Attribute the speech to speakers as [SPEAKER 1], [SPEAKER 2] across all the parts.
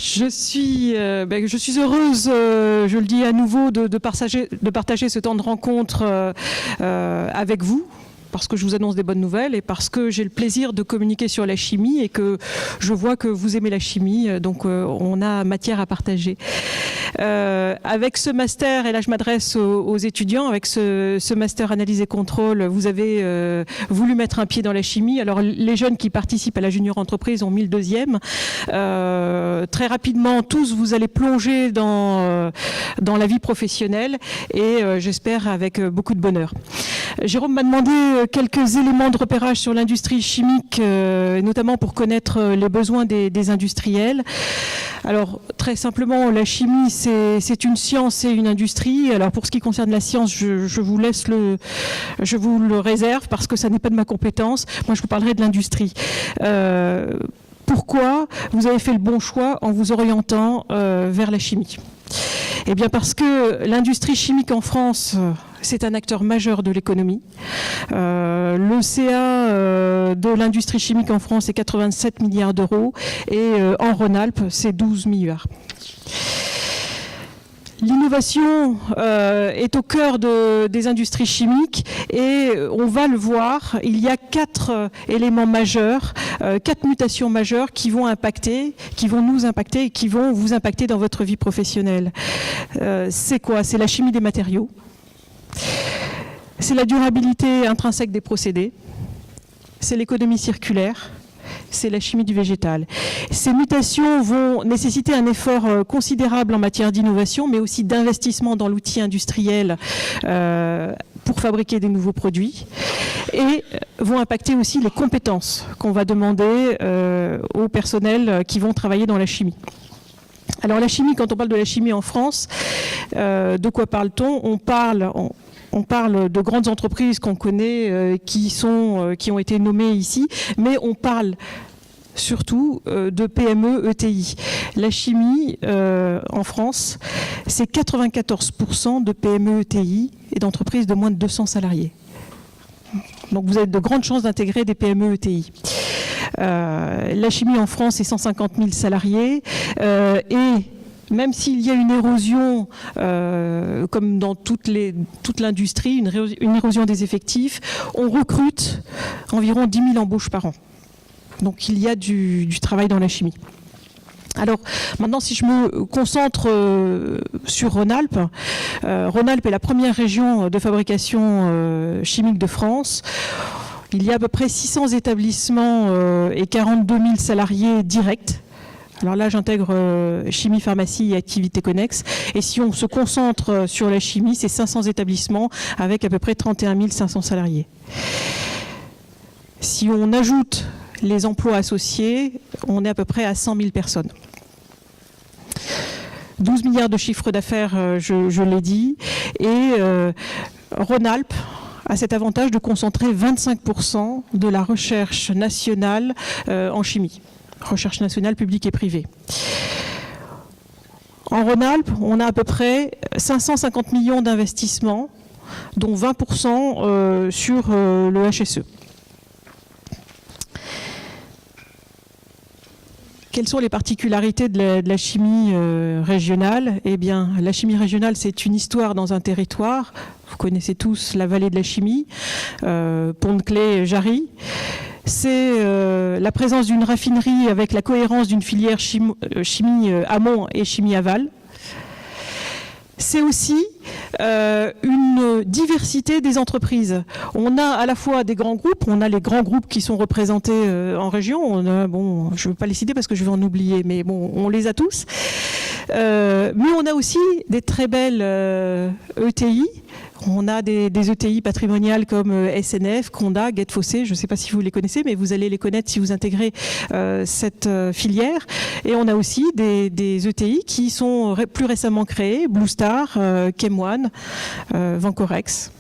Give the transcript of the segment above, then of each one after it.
[SPEAKER 1] Je suis heureuse, je le dis à nouveau, de partager ce temps de rencontre avec vous, parce que je vous annonce des bonnes nouvelles et parce que j'ai le plaisir de communiquer sur la chimie et que je vois que vous aimez la chimie, donc on a matière à partager. Avec ce master, et là je m'adresse aux étudiants, avec ce master analyse et contrôle, vous avez voulu mettre un pied dans la chimie. Alors les jeunes qui participent à la junior entreprise ont mis le deuxième. Très rapidement, tous vous allez plonger dans la vie professionnelle et j'espère avec beaucoup de bonheur. Jérôme m'a demandé quelques éléments de repérage sur l'industrie chimique, notamment pour connaître les besoins des industriels. Alors, très simplement, la chimie, c'est une science et une industrie. Alors, pour ce qui concerne la science, je vous le réserve parce que ça n'est pas de ma compétence. Moi, je vous parlerai de l'industrie. Pourquoi vous avez fait le bon choix en vous orientant vers la chimie ? Eh bien parce que l'industrie chimique en France, c'est un acteur majeur de l'économie. Le CA de l'industrie chimique en France est 87 milliards d'euros et en Rhône-Alpes, c'est 12 milliards. L'innovation est au cœur des industries chimiques et on va le voir, il y a 4 éléments majeurs, 4 mutations majeures qui vont nous impacter et qui vont vous impacter dans votre vie professionnelle. C'est quoi? C'est la chimie des matériaux, c'est la durabilité intrinsèque des procédés, c'est l'économie circulaire, c'est la chimie du végétal. Ces mutations vont nécessiter un effort considérable en matière d'innovation, mais aussi d'investissement dans l'outil industriel pour fabriquer des nouveaux produits, et vont impacter aussi les compétences qu'on va demander aux personnels qui vont travailler dans la chimie. Alors la chimie, quand on parle de la chimie en France, de quoi parle-t-on ? On parle de grandes entreprises qu'on connaît, qui ont été nommées ici, mais on parle surtout de PME, ETI. La chimie en France, c'est 94% de PME, ETI et d'entreprises de moins de 200 salariés. Donc vous avez de grandes chances d'intégrer des PME, ETI. La chimie en France, c'est 150 000 salariés et même s'il y a une érosion, comme dans toute l'industrie, une érosion des effectifs, on recrute environ 10 000 embauches par an. Donc il y a du travail dans la chimie. Alors maintenant, si je me concentre sur Rhône-Alpes, Rhône-Alpes est la première région de fabrication chimique de France. Il y a à peu près 600 établissements et 42 000 salariés directs. Alors là, j'intègre chimie, pharmacie et activités connexes. Et si on se concentre sur la chimie, c'est 500 établissements avec à peu près 31 500 salariés. Si on ajoute les emplois associés, on est à peu près à 100 000 personnes. 12 milliards de chiffre d'affaires, je l'ai dit. Et Rhône-Alpes a cet avantage de concentrer 25% de la recherche nationale en chimie. Recherche nationale publique et privée. En Rhône-Alpes, on a à peu près 550 millions d'investissements, dont 20% sur le HSE. Quelles sont les particularités de la chimie régionale ? Eh bien, la chimie régionale, c'est une histoire dans un territoire. Vous connaissez tous la vallée de la chimie, Pont-de-Claix, Jarry. C'est la présence d'une raffinerie avec la cohérence d'une filière chimie amont et chimie aval. C'est aussi une diversité des entreprises. On a à la fois des grands groupes, on a les grands groupes qui sont représentés en région. On a, bon, je ne veux pas les citer parce que je vais en oublier, mais bon, on les a tous. Mais on a aussi des très belles ETI. On a des ETI patrimoniales comme SNF, Conda, Get Fossé, je ne sais pas si vous les connaissez, mais vous allez les connaître si vous intégrez cette filière. Et on a aussi des ETI qui sont plus récemment créés, Blue Star, Chem1, Vancorex.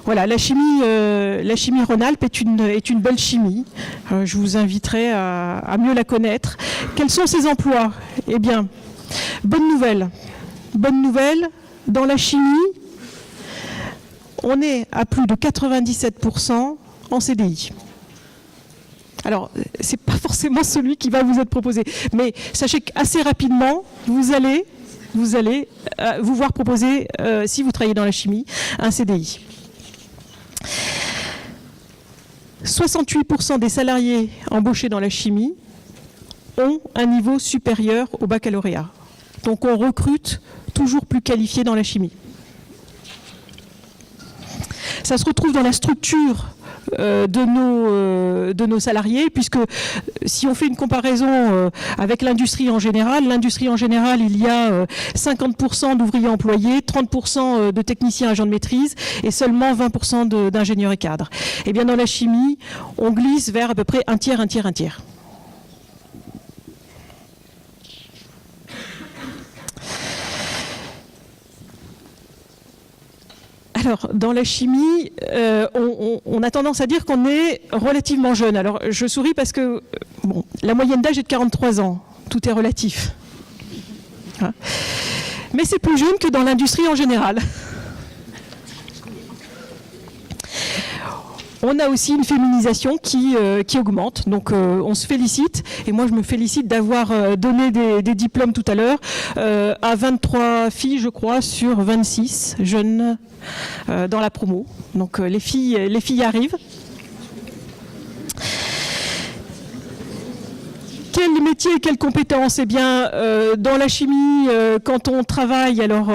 [SPEAKER 1] Voilà, la chimie Rhône-Alpes est une belle chimie. Je vous inviterai à mieux la connaître. Quels sont ses emplois ? Eh bien, bonne nouvelle. Dans la chimie, on est à plus de 97% en CDI. Alors, c'est pas forcément celui qui va vous être proposé. Mais sachez qu'assez rapidement, vous allez vous voir proposer, si vous travaillez dans la chimie, un CDI. 68% des salariés embauchés dans la chimie ont un niveau supérieur au baccalauréat. Donc on recrute toujours plus qualifiés dans la chimie. Ça se retrouve dans la structure de nos salariés, puisque si on fait une comparaison avec l'industrie en général, il y a 50% d'ouvriers employés, 30% de techniciens agents de maîtrise et seulement 20% d'ingénieurs et cadres. Et bien dans la chimie, on glisse vers à peu près un tiers, un tiers, un tiers. Alors, dans la chimie, on a tendance à dire qu'on est relativement jeune. Alors, je souris parce que bon, la moyenne d'âge est de 43 ans. Tout est relatif. Hein, mais c'est plus jeune que dans l'industrie en général. On a aussi une féminisation qui augmente, donc on se félicite, et moi je me félicite d'avoir donné des diplômes tout à l'heure à 23 filles, je crois, sur 26 jeunes dans la promo. Donc les filles arrivent. Quels métiers et quelles compétences? Eh bien, dans la chimie, quand on travaille, alors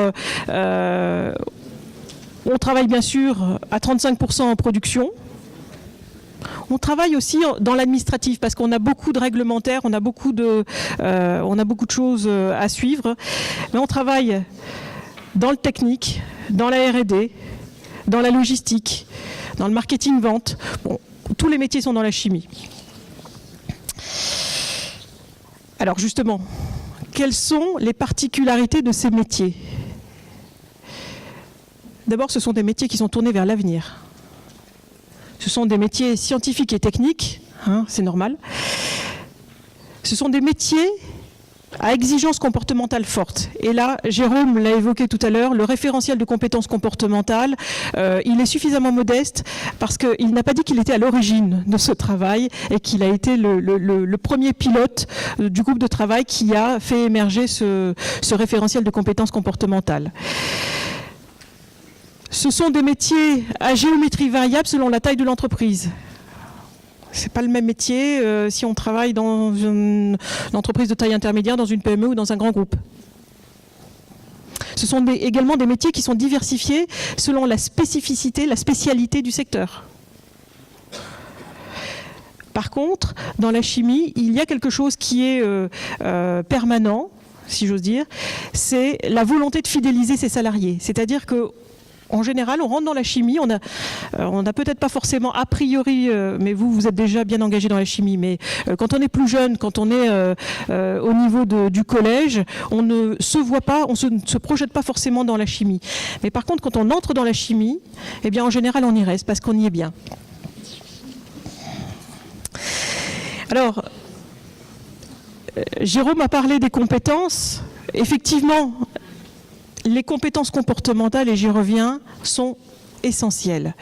[SPEAKER 1] on travaille bien sûr à 35% en production. On travaille aussi dans l'administratif parce qu'on a beaucoup de réglementaires, on a beaucoup de choses à suivre. Mais on travaille dans le technique, dans la R&D, dans la logistique, dans le marketing-vente. Bon, tous les métiers sont dans la chimie. Alors justement, quelles sont les particularités de ces métiers? D'abord, ce sont des métiers qui sont tournés vers l'avenir. Ce sont des métiers scientifiques et techniques, hein, c'est normal. Ce sont des métiers à exigences comportementales fortes. Et là, Jérôme l'a évoqué tout à l'heure, le référentiel de compétences comportementales, il est suffisamment modeste parce qu'il n'a pas dit qu'il était à l'origine de ce travail et qu'il a été le premier pilote du groupe de travail qui a fait émerger ce référentiel de compétences comportementales. Ce sont des métiers à géométrie variable selon la taille de l'entreprise. Ce n'est pas le même métier si on travaille dans une entreprise de taille intermédiaire, dans une PME ou dans un grand groupe. Ce sont également des métiers qui sont diversifiés selon la spécificité, la spécialité du secteur. Par contre, dans la chimie, il y a quelque chose qui est permanent, si j'ose dire, c'est la volonté de fidéliser ses salariés. C'est-à-dire que en général, on rentre dans la chimie, on n'a peut-être pas forcément a priori, mais vous êtes déjà bien engagé dans la chimie, mais quand on est plus jeune, quand on est au niveau du collège, on ne se voit pas, on ne se projette pas forcément dans la chimie. Mais par contre, quand on entre dans la chimie, eh bien en général, on y reste parce qu'on y est bien. Alors, Jérôme a parlé des compétences. Effectivement, les compétences comportementales, et j'y reviens, sont essentielles.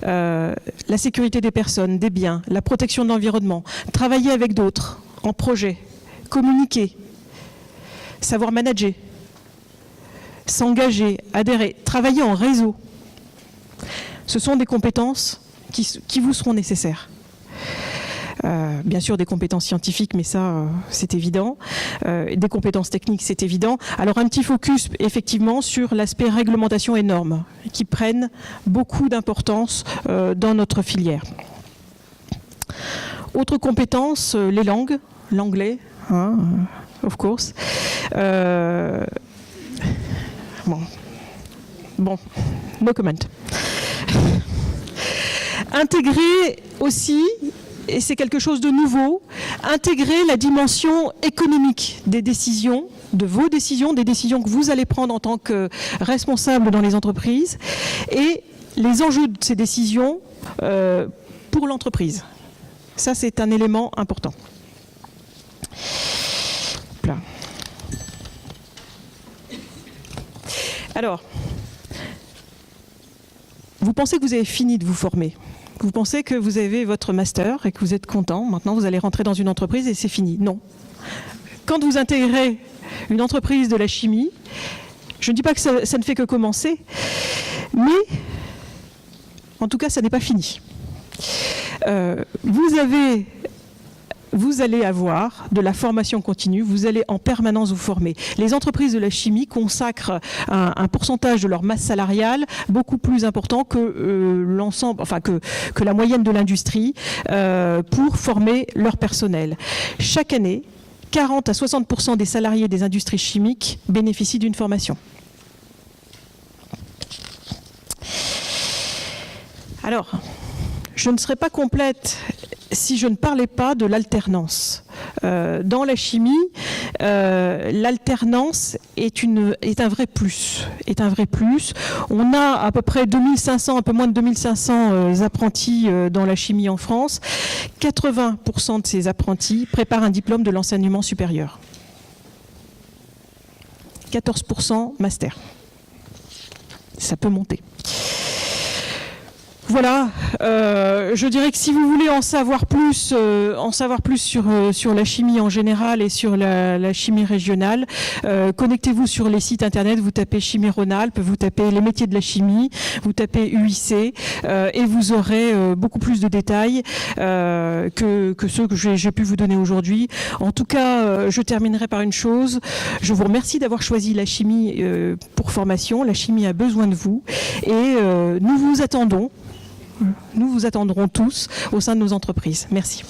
[SPEAKER 1] La sécurité des personnes, des biens, la protection de l'environnement, travailler avec d'autres, en projet, communiquer, savoir manager, s'engager, adhérer, travailler en réseau. Ce sont des compétences qui vous seront nécessaires. Bien sûr des compétences scientifiques, mais ça c'est évident, des compétences techniques c'est évident. Alors un petit focus effectivement sur l'aspect réglementation et normes qui prennent beaucoup d'importance dans notre filière. Autre compétence, les langues, l'anglais, hein, of course. Bon, no comment. Intégrer aussi, et c'est quelque chose de nouveau, intégrer la dimension économique des décisions, de vos décisions, des décisions que vous allez prendre en tant que responsable dans les entreprises, et les enjeux de ces décisions pour l'entreprise. Ça, c'est un élément important. Là. Alors, vous pensez que vous avez fini de vous former, Vous pensez que vous avez votre master et que vous êtes content. Maintenant, vous allez rentrer dans une entreprise et c'est fini. Non. Quand vous intégrez une entreprise de la chimie, je ne dis pas que ça ne fait que commencer, mais en tout cas, ça n'est pas fini. Vous allez avoir de la formation continue, vous allez en permanence vous former. Les entreprises de la chimie consacrent un pourcentage de leur masse salariale beaucoup plus important que l'ensemble, enfin que la moyenne de l'industrie pour former leur personnel. Chaque année, 40 à 60% des salariés des industries chimiques bénéficient d'une formation. Alors, je ne serais pas complète si je ne parlais pas de l'alternance. Dans la chimie, l'alternance est un vrai plus. On a à peu près 2500, un peu moins de 2500 apprentis dans la chimie en France. 80% de ces apprentis préparent un diplôme de l'enseignement supérieur. 14% master. Ça peut monter. Voilà, je dirais que si vous voulez en savoir plus sur la chimie en général et sur la chimie régionale, connectez-vous sur les sites internet, vous tapez Chimie Rhône-Alpes, vous tapez les métiers de la chimie, vous tapez UIC et vous aurez beaucoup plus de détails que ceux que j'ai pu vous donner aujourd'hui. En tout cas, je terminerai par une chose, je vous remercie d'avoir choisi la chimie pour formation, la chimie a besoin de vous et nous vous attendrons tous au sein de nos entreprises. Merci.